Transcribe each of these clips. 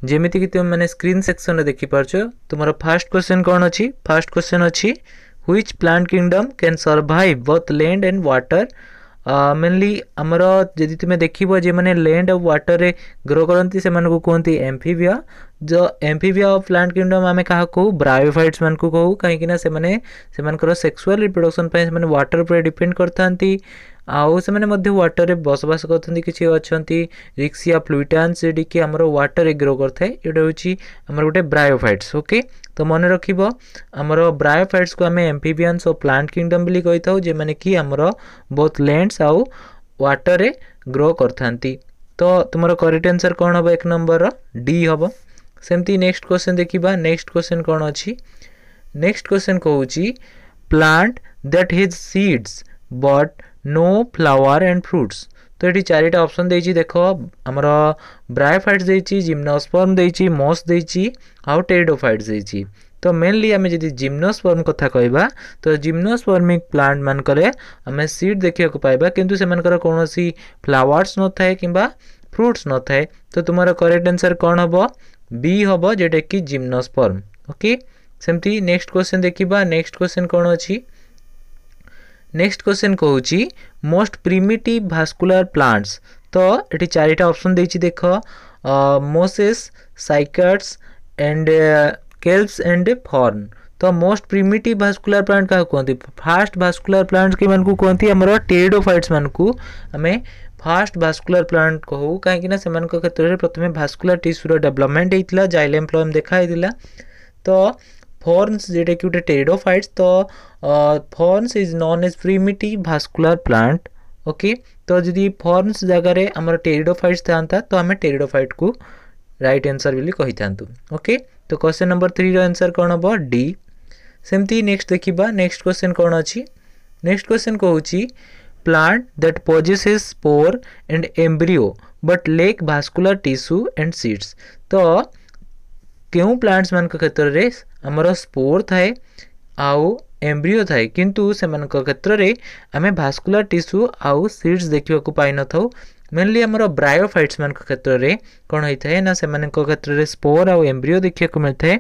जेमिति कि तुम मैंने स्क्रीन सेक्शन रे देखि पारछो तुमरो फर्स्ट क्वेश्चन कोन अछि फर्स्ट क्वेश्चन अछि which plant kingdom can survive both land and water mainly आमर जदि तुम्हें देखिबो जे माने लैंड और वाटर रे ग्रो करंती से मानको कोंती एम्फीबिया जो एम्फीबिया ऑफ प्लांट किंगडम आमे कहा को ब्रायोफाइट्स मान को कहू काहे कि ना से माने से मानकर सेक्सुअल रिप्रोडक्शन पे से माने वाटर पर डिपेंड करथांती आउ से माने मध्य वाटर रे बसवास करथांती किछि अछंती रिक्सिया फ्लुइटान्स जेडी कि हमर वाटर रे ग्रो करथाय एटा होची हमर गोटे ब्रायोफाइट्स ओके तो मन रखिबो हमर ब्रायोफाइट्स को हमें एम्फीबियंस ऑफ प्लांट किंगडम बिली कहिथाउ जे माने कि हमर बोथ लैंड्स आउ वाटर रे ग्रो करथांती तो तुमरो करेक्ट आंसर कोन हो एक नंबर डी हो सेमती नेक्स्ट क्वेश्चन देखिबा नेक्स्ट क्वेश्चन कोन अछि नेक्स्ट क्वेश्चन कहूची plant that has seeds but no flower and fruits तो ये चारिटा ऑप्शन देछि देखो हमरो ब्रायोफाइट्स देछि जिम्नोस्पर्म देछि मॉस देछि आउ टेरिडोफाइट्स देछि तो मेनली आमे जदि जिम्नोस्पर्म कथा कहबा तो जिम्नोस्पर्मिक प्लांट मान करे हमें सीड देखिया को पाइबा किंतु से मानकर कोनोसी फ्लावर्स न थाए किबा फ्रूट्स न थाए तो तुम्हारा करेक्ट आंसर कोन हबो बी हबो जेटा कि जिम्नोस्पर्म ओके सेमती नेक्स्ट क्वेश्चन देखिबा नेक्स्ट क्वेश्चन कोन अछि नेक्स्ट क्वेश्चन कहूची मोस्ट प्रिमिटिव भास्कुलर प्लांट्स तो एटी चारिटा ऑप्शन देछि देखो mosses cycads and kelps and fern तो मोस्ट प्रिमिटिव भास्कुलर प्लांट का कहंती फास्ट भास्कुलर प्लांट्स के मानकू कहंती हमरो टेरिडोफाइट्स मानकू हमें फास्ट भास्कुलर प्लांट कहू काहे कि ना से मानक क्षेत्र रे प्रथमे भास्कुलर टिश्यू रो डेवलपमेंट हेतिला जाइलम फ्लोएम देखा हेतिला तो फॉर्न्स जेटा कि उटे टेरिडोफाइट्स तो ferns is known as primitive vascular plant okay तो जदि फॉर्न्स जगह रे हमर टेरिडोफाइट्स थांता तो हमें टेरिडोफाइट को राइट आंसर बिली कहि थांतु ओके तो क्वेश्चन नंबर 3 रो आंसर कोन हबो डी सेमती नेक्स्ट देखिबा नेक्स्ट क्वेश्चन कोन अछि नेक्स्ट क्वेश्चन कहूची plant that possesses spore and embryo but lack vascular tissue and seeds तो केउ प्लांट्स मान के क्षेत्र रे हमर स्पोर थाए आउ एम्ब्रियो थाए किंतु से मान के क्षेत्र रे हमें भास्कुलर टिश्यू आउ सीड्स देखियो को पाइ न थाउ मेनली हमर ब्रायोफाइट्स मान के क्षेत्र रे कोन होई थाए ना से मान के क्षेत्र रे स्पोर आउ एम्ब्रियो देखियो को मिलथाए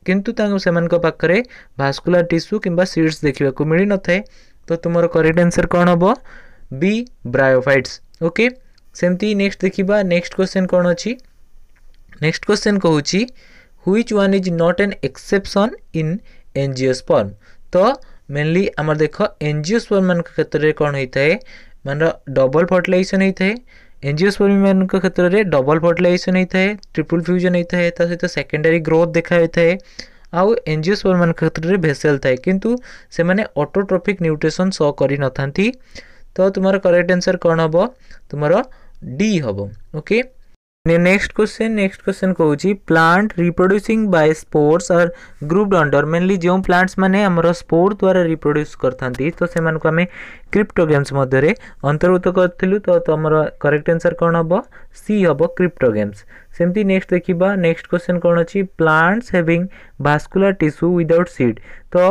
किंतु तांग से मान के पाखरे भास्कुलर टिश्यू किबा सीड्स देखियो को मिलि न थाए तो तुमरो करेक्ट आंसर कोन हबो बी ब्रायोफाइट्स ओके सेमती नेक्स्ट देखिबा नेक्स्ट क्वेश्चन कोन अछि नेक्स्ट क्वेश्चन कहूची which one is not an exception in angiosperm तो मेनली हमर देखो एंजियोस्पर्म मान के क्षेत्र रे कोन होइथाय मान डबल फर्टिलाइजेशन होइथाय एंजियोस्पर्म मान के क्षेत्र रे डबल फर्टिलाइजेशन होइथाय ट्रिपल फ्यूजन होइथाय ता सहित सेकेंडरी ग्रोथ देखा होइथाय आउ एंजियोस्पर्म मान के क्षेत्र रे भेसेल थाए किंतु से माने ऑटोट्रोफिक न्यूट्रिशन शो करि नथांती तो तुम्हारा करेक्ट आंसर कोन हबो तुम्हारा डी हबो ओके नेक्स्ट क्वेश्चन कहूची plant reproducing by spores are grouped under mainly जो प्लांट्स माने हमर स्पोर द्वारा रिप्रोड्यूस करथांती तो से मानको हमें क्रिप्टोगेम्स मध्ये रे अंतर्भुक्त करथिलु तो हमर करेक्ट आंसर कोन हबो सी हबो क्रिप्टोगेम्स सेमती नेक्स्ट देखिबा नेक्स्ट क्वेश्चन कोन अछि plants having vascular tissue without seed तो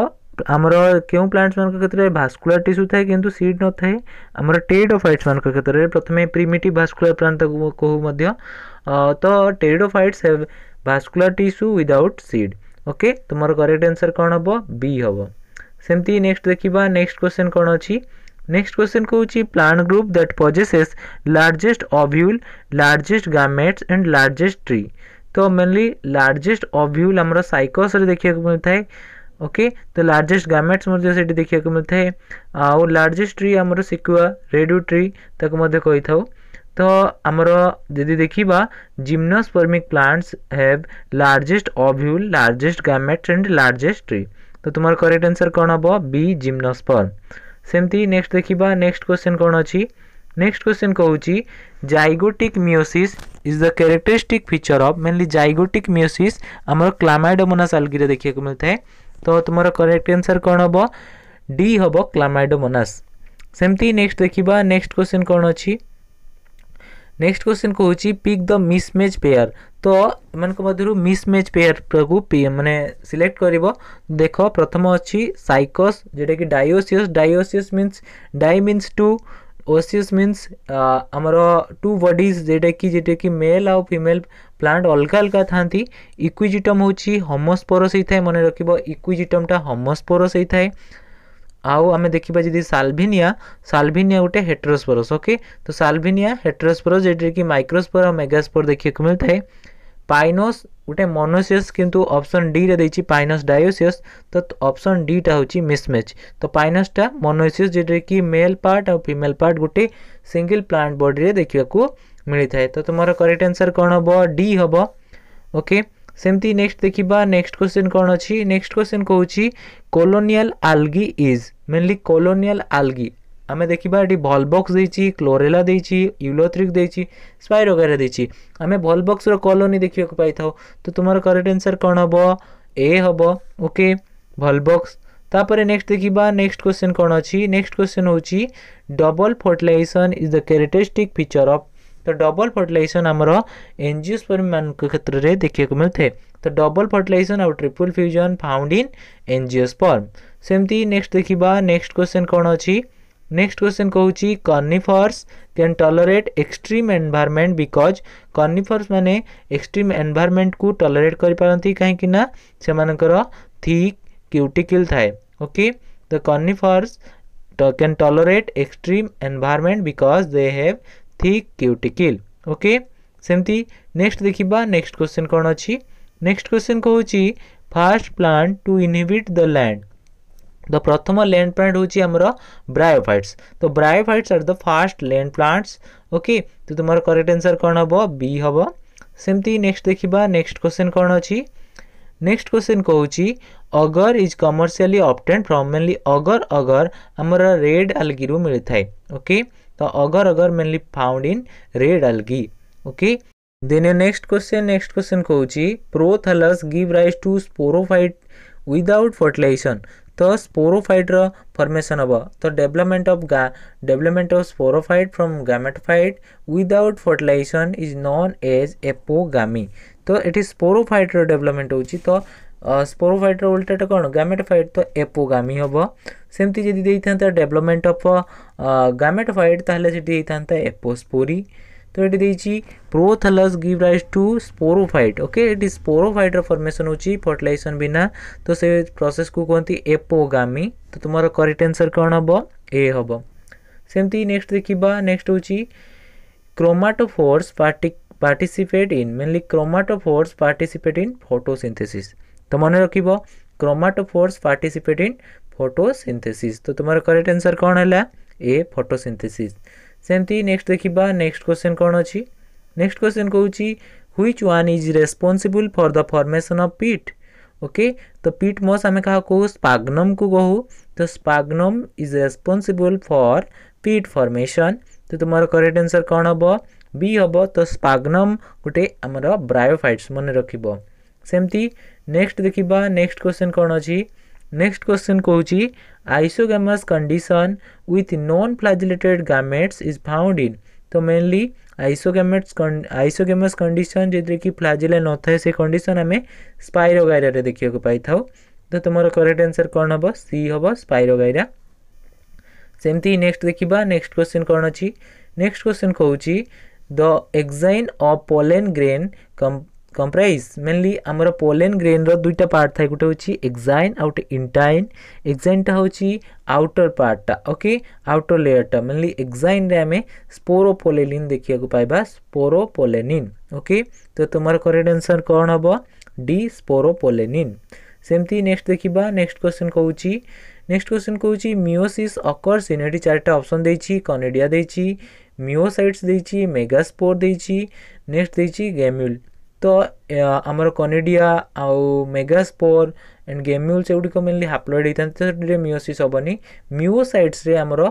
हमर केउ प्लांट्स मान के क्षेत्र रे भास्कुलर टिश्यू थाए किंतु सीड न थाए हमर टेरिडोफाइट्स मान के क्षेत्र रे प्रथमे प्रिमिटिव भास्कुलर प्लांट को मध्य तो pteridophytes have vascular tissue without seed okay तुमरो करेक्ट आंसर कोन हबो बी हबो सेमती नेक्स्ट देखिबा नेक्स्ट क्वेश्चन कोन अछि नेक्स्ट क्वेश्चन कहूची plant group that possesses largest ovule largest gametes and largest tree तो मेनली लार्जेस्ट ओव्यूल हमर साइकोस रे देखिया को मिलथाय ओके तो लार्जेस्ट गामेट्स मध्ये सेठी देखिया को मिलथाय आ लार्जेस्ट ट्री हमर सिक्वा रेडियो ट्री तक मध्ये कहि थाउ तो हमर यदि देखिबा gymnospermic plants have largest ovule largest gametes and largest tree तो तुम्हारा करेक्ट आंसर कोन हबो बी जिम्नोस्पर्म सेमती नेक्स्ट देखिबा नेक्स्ट क्वेश्चन कोन अछि नेक्स्ट क्वेश्चन कहूची zygotic meiosis is the characteristic feature of mainly zygotic meiosis हमर क्लामाइडोमोनास algae रे देखिया को मिलथाय तो तुम्हारा करेक्ट आंसर कोन हबो डी हबो क्लामाइडोमोनास सेमती नेक्स्ट देखिबा नेक्स्ट क्वेश्चन कोन अछि नेक्स्ट क्वेश्चन कहूची पिक द मिसमैच पेयर तो मन को मधुर मिसमैच पेयर को माने सिलेक्ट करिवो देखो प्रथम अछि साइकोस जेटा कि dioecious means di means two oecious means आमर टू बॉडीज जेटा कि मेल आउ फीमेल प्लांट अलग अलग था। इक्विजिटम होची होमोस्पोरस होता है, मन रखिबो इक्विजिटमटा होमोस्पोरस होता है। आउ आमे देखिबा जदि साल्विनिया गोटे हेटेरोस्पोरस। ओके, तो साल्विनिया हेटेरोस्पोरस जेटा कि माइक्रोस्पोर और मेगास्पोर देखिए को मिलता है। पाइनोस गोटे मोनोसियस किंतु ऑप्शन डी रे देछि पाइनस डायोसियस, तो ऑप्शन डी टा होछि मिसमैच। तो पाइनस टा मोनोसियस जेटा कि मेल पार्ट और फीमेल पार्ट गोटे सिंगल प्लांट बॉडी रे देखिया को मिलता है। तो तुम्हारा करेक्ट आंसर कौन हबो? डी हबो। ओके, सेमती नेक्स्ट देखिबा नेक्स्ट क्वेश्चन कौन अछि। नेक्स्ट क्वेश्चन कहूछि colonial algae is mainly colonial algae. आमे देखिबा एटी वॉलबॉक्स देछि, क्लोरेला देछि, यूलोथ्रिक देछि, स्पाइरोगारा देछि। आमे वॉलबॉक्स रो कॉलोनी देखियो को पाई थाओ। तो तुम्हारा करेक्ट आंसर कौन हबो? ए हबो। Okay, volvox. तापरे नेक्स्ट देखिबा नेक्स्ट क्वेश्चन कौन अछि। नेक्स्ट क्वेश्चन होछि double fertilization is the characteristic feature of. तो डबल फर्टिलाइजेशन आमर एंजियोस्पर्म मान क्षेत्र रे देखिए को मिलते। तो डबल फर्टिलाइजेशन और triple fusion found in angiosperm. सेमती नेक्स्ट देखिबा नेक्स्ट क्वेश्चन कौन अछि। नेक्स्ट क्वेश्चन कहूछि conifers can tolerate extreme environment because conifers माने एक्सट्रीम एनवायरनमेंट को टॉलरेट करि पारंती काहे कि ना से मानकर थिक क्यूटिकल थाए। Okay, the conifers can tolerate extreme environment because they have thick cuticle. Okay, सेमती नेक्स्ट देखिबा नेक्स्ट क्वेश्चन कौन अछि। नेक्स्ट क्वेश्चन कहूछि first plant to inhibit the land. The प्रथम लैंड प्लांट होछि हमरो ब्रायोफाइट्स। तो bryophytes are the first land plants. Okay, तो तुम्हारा करेक्ट आंसर कौन हबो? बी हबो। सेमती नेक्स्ट देखिबा नेक्स्ट क्वेश्चन कौन अछि। नेक्स्ट क्वेश्चन कहूछि अगर is commercially obtained from mainly अगर हमरा रेड algae रु मिलता है। ओके, तो अगर mainly found in red algae। Okay, then next question कहूछि prothallus give rise to sporophyte without fertilization. तो स्पोरोफाइट रो फॉर्मेशन हबो। तो development of sporophyte from gametophyte without fertilization is known as apogamy. तो एटी स्पोरोफाइट रो development होछि। तो sporophyte रो उल्टाटा कोन? Gametophyte. तो एपोगामी हबो। सेमती जदि देइथांता डेवलपमेंट ऑफ गैमेटोफाइट ताहले सेटी देइथांता एपोस्पोरी। तो ये देइछि prothallus give rise to sporophyte. Okay, एटी स्पोरोफाइट रो फॉर्मेशन होछि फर्टिलाइजेशन बिना। तो से प्रोसेस को कहंती एपोगामी। तो तुम्हारा करेक्ट आंसर कौन हबो? ए हबो। सेमती नेक्स्ट देखिबा नेक्स्ट होछि chromatophores participate in mainly chromatophores participate in photosynthesis. तो मन रखिबो क्रोमाटोफोर्स पार्टिसिपेट इन फोटोसिंथेसिस। तो तुम्हारा करेक्ट आंसर कौन हैला? A photosynthesis. सेमती नेक्स्ट देखिबा नेक्स्ट क्वेश्चन कौन अछि। नेक्स्ट क्वेश्चन कहूछि which one is responsible for the formation of peat. Okay, तो पीट मॉस आमे कहा कहू? स्पाग्नम को कहू। तो स्पाग्नम इज रेस्पोंसिबल फॉर पीट फॉर्मेशन। तो तुम्हारा करेक्ट आंसर कौन हबो? बी हबो। तो स्पाग्नम गोटे हमर ब्रायोफाइट्स मन रखिबो। सेमती नेक्स्ट देखिबा नेक्स्ट क्वेश्चन कौन अछि। नेक्स्ट क्वेश्चन कहूछि isogamous condition with non flagellated gametes is found in. तो मेनली आइसोगैमस कंडीशन जेदे कि फ्लैजिला न थाए से कंडीशन हमें स्पाइरोगाइरा रे देखियो को पाई थाउ। तो तुम्हारा करेक्ट आंसर कौन हबो? सी हबो, स्पाइरोगाइरा। सेमती नेक्स्ट देखिबा नेक्स्ट क्वेश्चन कौन अछि। नेक्स्ट क्वेश्चन कहूछि the exine of pollen grain comprise mainly आमर पोलन ग्रेन रो दुईटा पार्ट थाए। गोटे होछि एक्साइन आउट इंटाइन। एक्साइन टा होछि आउटर पार्ट टा। ओके, आउटर लेयर टा मेनली एक्साइन रे हमें स्पोरोपोलेनिन देखिया को पाइबा, स्पोरोपोलेनिन। ओके, तो तुम्हारा करेक्ट आंसर कौन हबो? D, sporopollenin. सेमती नेक्स्ट देखिबा नेक्स्ट क्वेश्चन कहूछि मियोसिस अकर्स इन। एटी चारटा ऑप्शन देछि, कॉनिडिया देछि, मियोसाइट्स देछि, मेगास्पोर देछि, नेक्स्ट देछि गैम्यूल। तो आमर कॉनिडिया आउ मेगास्पोर एंड गैम्यूल से गुडी को मेनली हैप्लॉइड होता है। मियोसिस हबनी, मियोसाइट्स रे आमर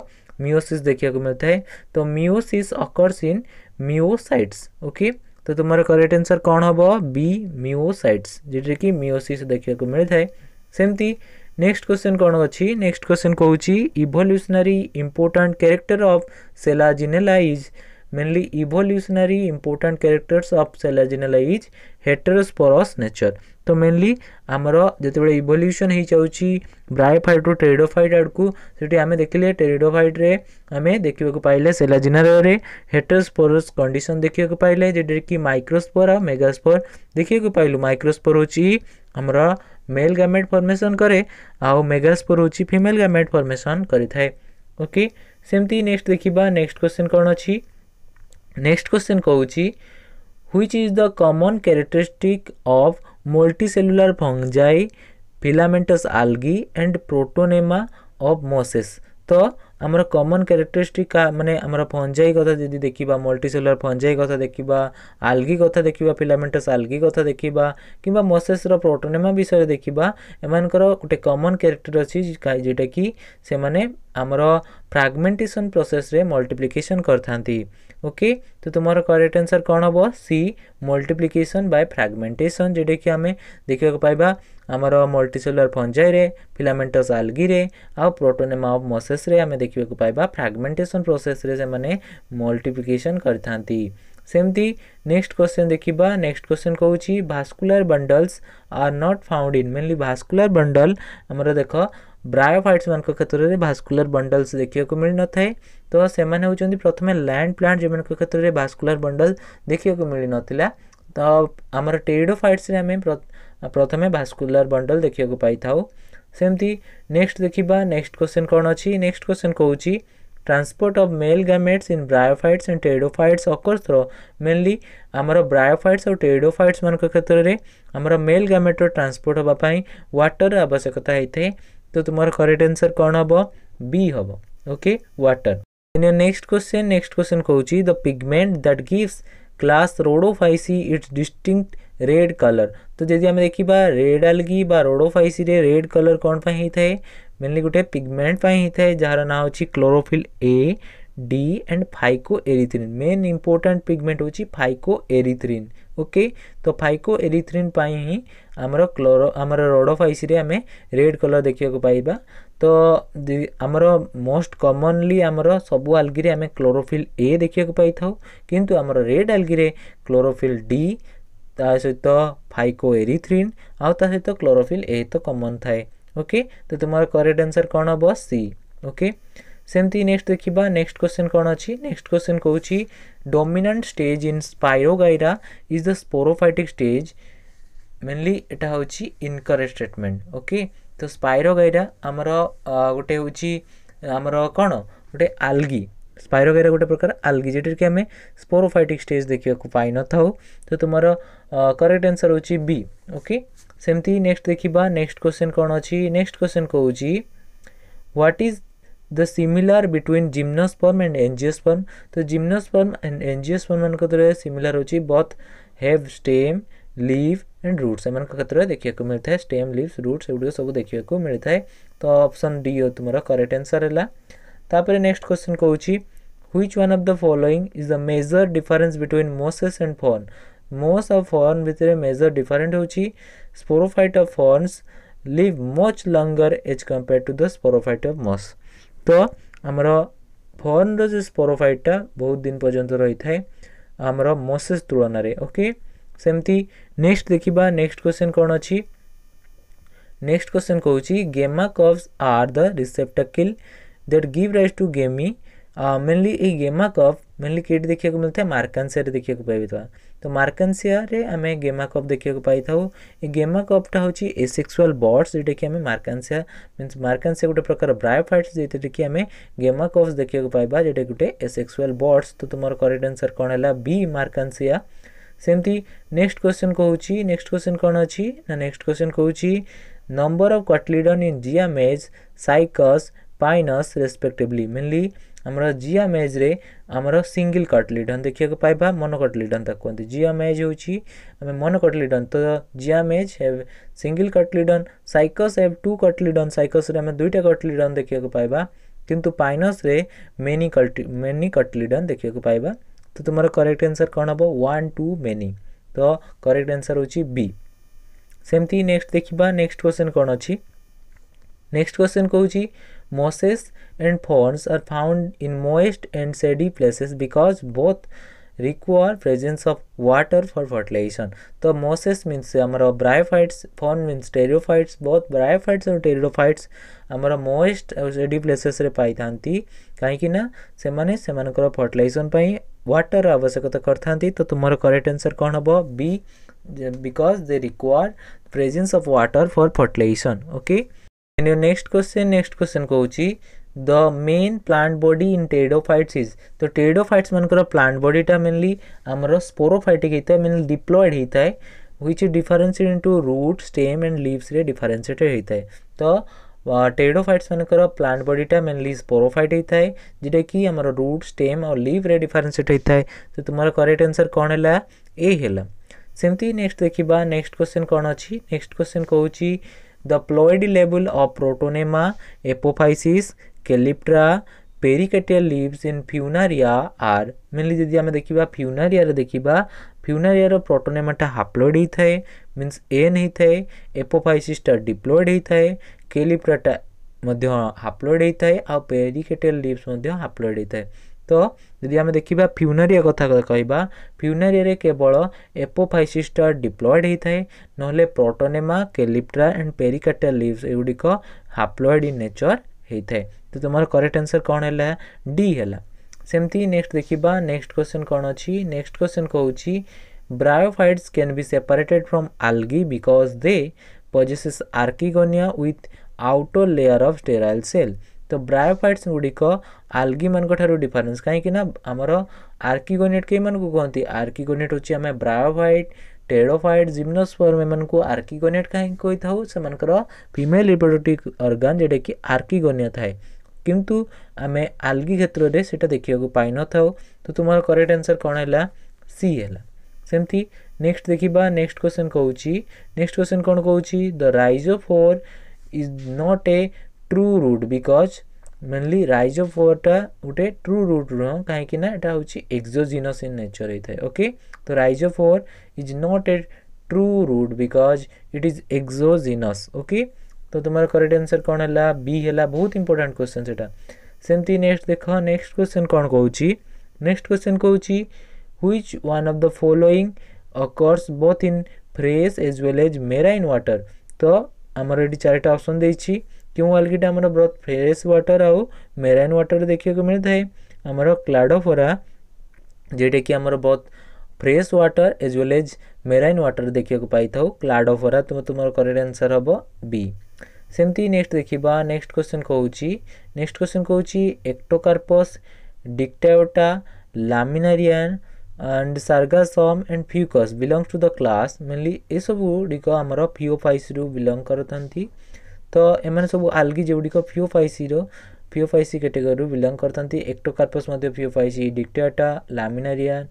मियोसिस देखिया को मिलता है। तो मियोसिस अकर्स इन मियोसाइट्स। ओके, तो तुम्हारा करेक्ट आंसर कौन हबो? बी, मियोसाइट्स, जेटे कि मियोसिस देखिया को मिलता है। सेमती नेक्स्ट क्वेश्चन कौन अछि। नेक्स्ट क्वेश्चन कहूछि evolutionary important character of selaginella is mainly evolutionary important characters of selaginella is heterosporous nature. तो मेनली आमर जो इवोल्यूशन हो जाऊँगी ब्रायोफाइट रू टेरिडोफाइट आड़ को से आम देखिले टेरिडोफाइट रे आम देखा पाइले सेलाजिनार रे हेटेरोस्पोरस कंडीशन देखा पाइले जेटे कि माइक्रोस्पोर और मेगास्पोर देखा पाइलु। माइक्रोस्पोर होची हमर मेल गैमेट फॉर्मेशन करे आउ मेगास्पोर होची फीमेल गैमेट फॉर्मेशन करि थाए। ओके सेमती नेक्स्ट देखिबा नेक्स्ट क्वेश्चन कोन अछि। नेक्स्ट क्वेश्चन कहूची which is the common characteristic of multicellular fungi filamentous algae and protonema of mosses। तो आमर कॉमन कैरेक्टरिस्टिक माने आमर फंजाई कथा जदि देखिबा मल्टीसेलुलर फंजाई कथा देखिबा आल्गी कथा देखिबा फिलामेंटस आल्गी कथा देखिबा किबा मोसेस रो प्रोटोनेमा विषय देखिबा एमानकर गोटे कॉमन कैरेक्टर अछि जेटा कि से माने आमर फ्रैगमेंटेशन प्रोसेस रे मल्टीप्लिकेशन करथांती। ओके तो तुम्हारा करेक्ट आंसर कौन हम सी मल्टीप्लिकेशन बाय फ्रैगमेंटेशन जेटे कि आम देखा पाइबा आमर मल्टीसेलुलर फंजाई रे फिलामेंटस आल्गी रे आ प्रोटोनेमा ऑफ मोसेस रे आम देखा पाइबा फ्रैगमेंटेशन प्रोसेस रे से माने मल्टीप्लिकेशन करथांती। सेमती नेक्स्ट क्वेश्चन देखिबा। नेक्स्ट क्वेश्चन कहूची vascular bundles are not found in mainly vascular bundle आमर देख ब्रायोफाइट्स मान क्षेत्र में भास्कुलर बंडल्स देखा मिल न थाए। तो से होती प्रथम लैंड प्लांट जो क्षेत्र में भास्कुलर बंडल देखा मिल नाला। तो आमर टेरिडोफाइट्स आम प्रथम भास्कुलर बंडल देखा पाई था। सेमती नेक्स्ट देखिबा नेक्स्ट क्वेश्चन कौन अच्छी। नेक्स्ट क्वेश्चन कहूची transport of male gametes in bryophytes and pteridophytes occurs through mainly आमर ब्रायोफाइट्स और टेरिडोफाइट्स मान क्षेत्र में आमर मेल गैमेट ट्रांसपोर्ट होगापाई वाटर आवश्यकता होता है। तो तुम्हारा करेक्ट आंसर कौन हम बी हम। Okay water. नेक्स्ट क्वेश्चन कहूची the pigment that gives class rhodophyceae its distinct red colour. तो जदि आम देखा रेड आल्गी बा रोडोफाइसी रे रेड कलर कौन पाई होता है मेनली गोटे पिगमेंट पाई होता है जार ना होची chlorophyll A D and phyco erythrin. Main important pigment होची फाइको एरिथ्रिन। ओके तो फाइको एरिथ्रिन पाई ही आमर रोडोफाइसी रे आमे रेड कलर देखा पाइबा। तो आमर मोस्ट कॉमनली आमर सबु आल्गी रे आमे क्लोरोफिल ए देखा पाई था किंतु आमर रेड आल्गी रे क्लोरोफिल डी ता सहित फाइको एरिथ्रिन आ ता सहित क्लोरोफिल ए तो कॉमन थाए। ओके तो तुम्हारा करेक्ट आंसर कौन हम सी। ओके सेमती नेक्स्ट देखिबा। नेक्स्ट क्वेश्चन कौन अच्छी। नेक्स्ट क्वेश्चन कहूची dominant stage in spirogyra is the sporophytic stage mainly एटा होची इनकरेक्ट स्टेटमेंट। ओके तो स्पाइरोगाइरा आमर गोटे होची आमर कौन गोटे आल्गी स्पाइरोगाइरा गोटे प्रकार आल्गी जेटे कि आम स्पोरोफाइटिक स्टेज देखा पाई न था। तो तुम्हारा करेक्ट आंसर होची बी। ओके सेमती नेक्स्ट देखिबा। नेक्स्ट क्वेश्चन कौन अच्छी। नेक्स्ट क्वेश्चन कहूची what is the similar between gymnosperm and angiosperm. तो जिम्नोस्पर्म एंड एंजियोस्पर्म मान क्षेत्र सिमिलर होची both have stem leave and roots एम क्षेत्र देखा मिलता है स्टेम लीव्स रूट्स एगुड़ सब देखा मिलता है। तो ऑप्शन डी हो तुम्हारा करेक्ट आंसर है। तापर नेक्स्ट क्वेश्चन कहूची which one of the following is the major difference between mosses and fern. Moss और फॉर्न भितर मेजर डिफरेंट होची sporophyte of ferns live much longer as compare to the sporophyte of moss. तो आमर फॉर्न जो स्पोरोफाइटा बहुत दिन पर्यंत रही है आमर मोसेस तुलन में। ओके सेमती नेक्स्ट देखिबा। नेक्स्ट क्वेश्चन कौन अच्छी। नेक्स्ट क्वेश्चन कहूची gemma cups are the receptacle that give rise to gemmae mainly A gemma cup mainly cat देखा मिलता है मार्कानसिया देखा पाई। तो मार्कानसिया रे आम गेमा कप देखा पाई था। ए गेमा कपटा हूँ एसेक्सुअल बर्ड्स जोटा कि आम मार्कानसिया मीन्स मार्कानसिया गोटे प्रकार ब्रायोफाइट्स जेटे कि आम गेमा कप्स देखा पाइबा जेटा गोटे एसेक्सुअल बर्ड्स। तो तुम करेक्ट आंसर कौन है बी मार्कानसिया। सेमती नेक्स्ट क्वेश्चन कहूची। नेक्स्ट क्वेश्चन कौन अच्छी ना नेक्स्ट क्वेश्चन कहूची number of cotyledon in zea mays cycas pinus respectively mainly आमर जियामेज रे आमर सिंगल कटलिडन देखा पाइबा मोनोकटलिडन तक कहते जियामेज होची आम मोनोकटलिडन। तो zea mays have single cotyledon cycas have two cotyledon cycas रे आम दुईटा कटलिडन देखा पाइबा किंतु पाइनस रे मेनी कटलिडन देखा पाइबा। तो तुम्हारा करेक्ट आंसर कौन हम वन टू मेनी। तो करेक्ट आंसर होची बी। सेमती नेक्स्ट देखिबा। नेक्स्ट क्वेश्चन कौन अच्छी। नेक्स्ट क्वेश्चन कहूची mosses and ferns are found in moist and shady places because both require presence of water for fertilization. तो mosses means हमारा bryophytes, fern means pteridophytes, both bryophytes और pteridophytes हमारा moist और shady places रे पाई थांती कहीं ना से माने fertilization पाई water आवश्यकता करथांती तो तुम्हारा correct answer कौन हबो B because they require presence of water for fertilization. Okay, and your next question कहूची the main plant body in pteridophytes is तो pteridophytes मनकर plant body टा mainly हमरो sporophytic होता है mainly diploid होता है which is differentiated into root stem and leaves रे differentiated होता है तो pteridophytes मनकर plant body टा mainly sporophyte होता है जिटे कि हमारा root stem और leaf रे differentiated होता है तो तुम्हारा correct answer कौन है ए है सेमती नेक्स्ट देखिबा नेक्स्ट क्वेश्चन कौन अछि नेक्स्ट क्वेश्चन कहूची the ploid level of protonema apophysis calyptra perichaetial leaves in funaria are mainly जदि हम देखिबा फ्यूनारिया रे देखिबा फ्यूनारिया रो प्रोटोनेमाटा हाप्लॉइड ही थाए मींस ए नहीं थाए एपोफाइसिस टा डिप्लॉइड ही थाए कैलिप्ट्राटा मध्य हाप्लॉइड ही थाए आ पेरिकेटियल लीव्स मध्य हाप्लॉइड ही थाए तो यदि आम देखा फ्यूनारिया कथा कहवा फ्यूनारिया रे केवल एपोफाइसिस टा डिप्लॉइड होता है नहले protonema calyptra and pericardial leaves एगुड़िक हाप्लॉइड इन नेचर होता है तो तुम करेक्ट आंसर कौन है डी है सेमती नेक्स्ट देखा नेक्स्ट क्वेश्चन कौन अच्छी नेक्स्ट क्वेश्चन कहूँ bryophytes can be separated from algae because they possesses archegonia with outer layer of sterile cell तो ब्रायोफाइट्स गुड़िक आल्गी मान डिफरेंस कहीं आमर आर्किगोनेट कई मान कहते आर्किगोनेट होची आम ब्रायोफाइट टेरोफाइट जिम्नोस्पर्म एम आर्किगोनेट कहीं कही था से फीमेल रिप्रोडक्टिव ऑर्गन जेटा कि आर्किगोनिया थाए किंतु आम आल्गी क्षेत्र में से देखा पाई न था तो तुम्हारा करेक्ट आंसर कौन है सी है सेमती नेक्स्ट देखा नेक्स्ट क्वेश्चन कहूँ नेक्स्ट क्वेश्चन कौन कहूँ the rhizophore is not a true root because mainly राइजोफोरटा गोटे ट्रू रूट नुह कहीं यहाँ हूँ एक्सोजिनस इन नेचर होता है ओके तो rhizophore is not a true root because it is exogenous okay तो तुम्हारा करेक्ट आंसर कौन है बी है बहुत इंपोर्टेंट क्वेश्चन से सेमती नेक्स्ट देख नेक्स्ट क्वेश्चन कौन कहूँ नेक्स्ट क्वेश्चन कहूँ which one of the following occurs both in fresh as well as marine water तो आमर ये चारिटा ऑप्शन देछि क्यों आल्गीटा आमर बहुत फ्रेश वाटर आउ मेराइन वाटर देखा मिलता है आमर क्लाडोफोरा जेटे कि आमर बहुत fresh water as well as marine water देखा पाई था क्लाडोफोरा तो तुम्हारा करेक्ट आंसर हम बी सेमती नेक्स्ट देखा नेक्स्ट क्वेश्चन कहूँ नेक्स्ट क्वेश्चन कहूँ ectocarpus dictyota laminaria and sargassum and fucus belongs to the class mainly ये सब गुड़िक आमर फिओफाइसी रु बिलोंग करथांती तो एम सब आल्गी जोड़िक फिओफाइसी कैटेगरी बिलोंग करथांती एक्टोकार्पस मध्य phaeophyceae dictyota laminaria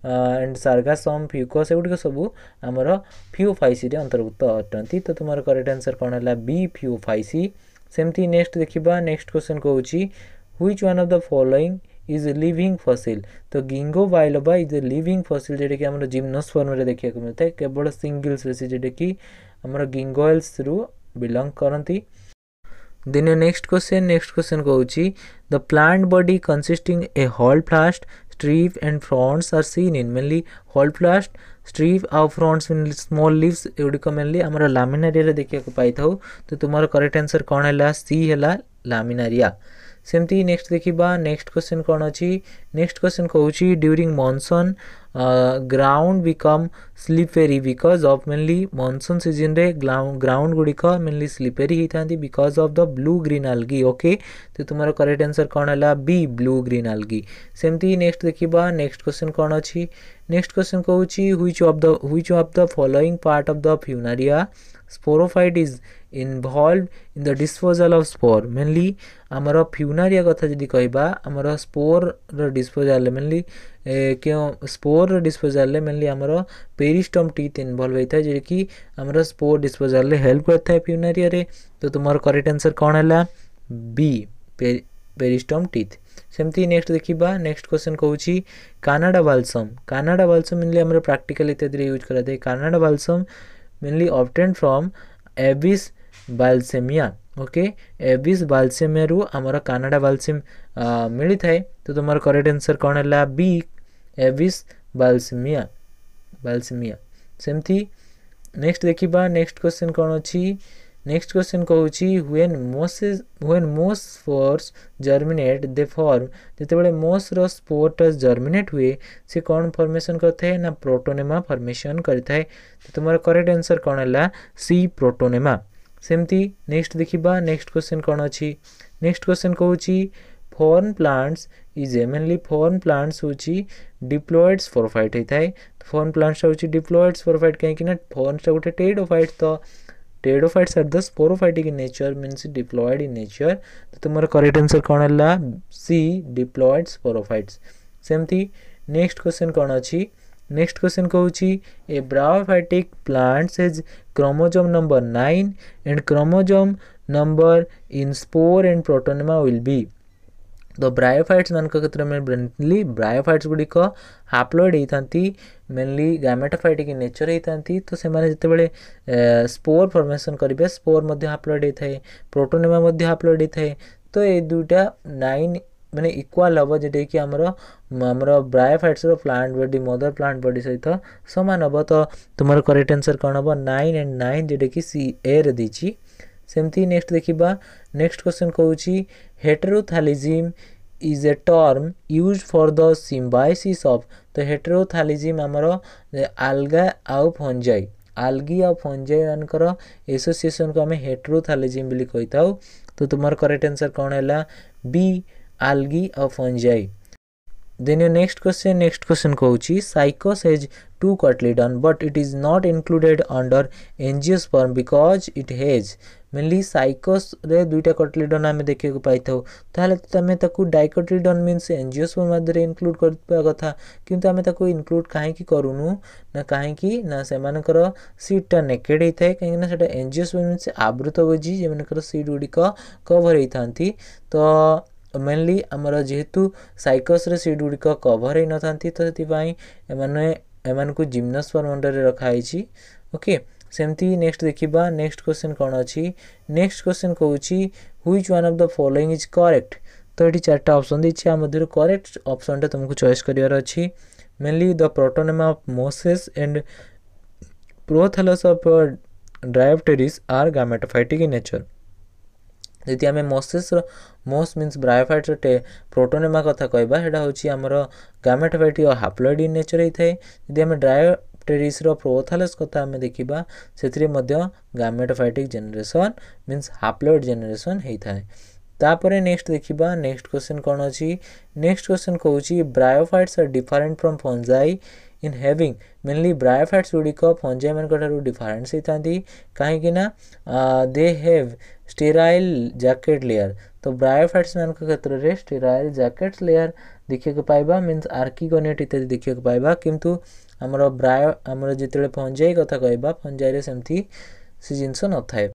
and sargassum fucus एगुड़िक सब आमर फिओफाइसी रे अंतर्भुक्त अटंती तो तुम्हारा करेक्ट आंसर कौन है बी फिओफाइसी सेमती नेक्स्ट देखा नेक्स्ट क्वेश्चन कहूँ which one of the following is living फसिल तो गिंगो बाइलोबा इज ए लिविंग फसिल जेटा कि आमर जिम्नोस्पर्म रे देखा मिलता है केवल सिंगल स्पीसीज जेटा कि आमर गिंगोएल्स रु बिलोंग करती देन नेक्स्ट क्वेश्चन कहूँ the plant body consisting a holdfast stipe and fronds are seen in mainly holdfast stipe और फ्रॉन्ट्स स्मॉल लीव्स एगुड़िक मेनली आमर लामिनारिया देखा पाई था तो तुम्हारा करेक्ट आंसर कौन है सी है लामिनारिया सेमती नेक्स्ट देखा नेक्स्ट क्वेश्चन कौन अच्छी नेक्स्ट क्वेश्चन कहूँ during monsoon ground become slippery because of mainly monsoon season रे ग्राउंड गुड़िक मेनली स्लीपेरी होता है because of the blue green algae okay तो तुम्हारा करेक्ट आंसर कौन है बी ब्लू ग्रीन आल्गी सेमती नेक्स्ट देखा नेक्स्ट क्वेश्चन कौन अच्छी नेक्स्ट क्वेश्चन कहूँ which of the following part of the funaria sporophyte is involve in the disposal of spore mainly आमर फ्यूनारिया कथा जदि कहबा आमर स्पोर डिस्पोजल मेनली क्यों स्पोर डिस्पोजल मेनली आमर पेरिस्टम टीथ इनवॉल्व होता है जे कि आमर स्पोर डिस्पोजल हेल्प करता है फ्यूनारिया रे तो तुम्हारा करेक्ट आंसर कौन है बी पेरिस्टम टीथ सेमती नेक्स्ट देखा नेक्स्ट क्वेश्चन कहूँ कानाडा बाल्सम मेनली आमर प्रैक्टिकल इत्यादि यूज करते हैं Canada balsam mainly obtained from abies balsamea okay abies balsamea रु आमर कानाडा बाल्सम मिली थाए तो तुम्हारा करेक्ट आंसर कौन है बी एविस बाल्समिया बाल्समिया सेमती नेक्स्ट देखिबा नेक्स्ट क्वेश्चन कौन अछि नेक्स्ट क्वेश्चन कहूची व्हेन मोस स्पोर्स जर्मिनेट दे फॉर्म जेते बळे मोस रो स्पोर जर्मिनेट हुए से कौन फॉर्मेशन करथे ना प्रोटोनेमा फॉर्मेशन करथाय तो तुम्हारा करेक्ट आंसर कौन है सी प्रोटोनेमा सेमती नेक्स्ट देखिबा नेक्स्ट क्वेश्चन कौन अछि नेक्स्ट क्वेश्चन कहूची fern plants is mainly fern plants होची डिप्लॉयड स्पोरोफाइट होता फॉरेन प्लांट्स होची डिप्लॉयड स्पोरोफाइट कहीं ना फॉरेन गोटे टेरिडोफाइट तो pteridophytes are the sporophytic in nature means diploid in nature तो तुम्हारा करेक्ट आंसर कौन है सी डिप्लॉयड स्पोरोफाइट्स सेमती नेक्स्ट क्वेश्चन कौन अछि नेक्स्ट क्वेश्चन कहूची A bryophytic plants has chromosome number 9 and chromosome number in spore and protonema will be तो bryophytes मान क्षेत्र में मेनली ब्रायोफाइट्स गुड़िक हाप्लॉइड होती मेनली गैमेटोफाइटिक इन नेचर होती तो से जिते बड़े स्पोर फॉर्मेशन करेंगे स्पोर हाप्लॉइड होता है प्रोटोनेमा हाप्लॉइड होता है तो ये दुईटा 9 माने इक्वाल हम जोटा कि आमर bryophytes plant body mother plant body सहित सामान हम तो तुम करेक्ट आंसर कौन हम 9 एंड 9 जोटा कि सी ए रे देछि सेमती नेक्स्ट देखिबा नेक्स्ट क्वेश्चन कहूची heterothallism is a term use for the symbiosis of तो हेटेरोथैलिज्म आमर आल्गा आउ फंजाई आल्गी आ फंजाई मानकर एसोसिएशन को आम हेटेरोथैलिज्म बोली कहि थाउ तो तुमार करेक्ट आंसर कौन है बी आल्गी आ fungi then your next question कहूची cycas has 2 cotyledon but it is not included under angiosperm because it has mainly cycas रे दुईटा कोटिलिडन आम देखा पाई ताहले तमें ताकू डाइकोटिलिडन मीन्स एंजियोस्पर्म मध्य इनक्लूड करबा कथा किंतु आम ताकू इनक्लूड काहेकि करूनु ना काहेकि ना सेमानकर सीटटा नेकेड होता है कहीं सेटा एंजियोस्पर्म मीन्स आवृत होजी जेमानकर सीट गुड़िक कवर होती तो मेनली आमर जेहेतु साइकोस रे सीट गुड़िक कवर हो न तो एमान को जिम्नोस्पर्म अंडर रखाई ओके सेमती नेक्स्ट देखिबा नेक्स्ट क्वेश्चन कौन अछि नेक्स्ट क्वेश्चन कहूची which one of the following is correct तो ये चार्टा ऑप्शन देछि आ मध्य करेक्ट ऑप्शन टा तुमको चॉइस करियार अछि mainly the protonema of mosses and prothallus of dryopteris are gametophytic in nature यदि आम मोसेस मोस मीन्स ब्रायोफाइट्स प्रोटोनेमा कथा कहबा सेटा होछि हमर गैमेटोफाइटिक और हाप्लॉइड इन नेचर होता है यदि आम ड्रायोप्टेरिस प्रोथैलस कथा आम देखिबा सेथिरे मध्य gametophytic generation means haploid generation होता है तापरे नेक्स्ट देखिबा नेक्स्ट क्वेश्चन कौन अछि नेक्स्ट क्वेश्चन कहूछि bryophytes are different from fungi in having mainly bryophytes गुड़िक फंजाई मान डिफरेंस होता कहीं they have sterile jacket layer तो ब्रायोफाइट्स मान क्षेत्र में स्टेराइल जैकेट लेयर देखा पाइबा मीन्स आर्किगोनेट इत्यादि देखा पाइबा किंतु आमर जिते फंजाई कथा कहबा फंजाई सेमती से जिनस न थाए।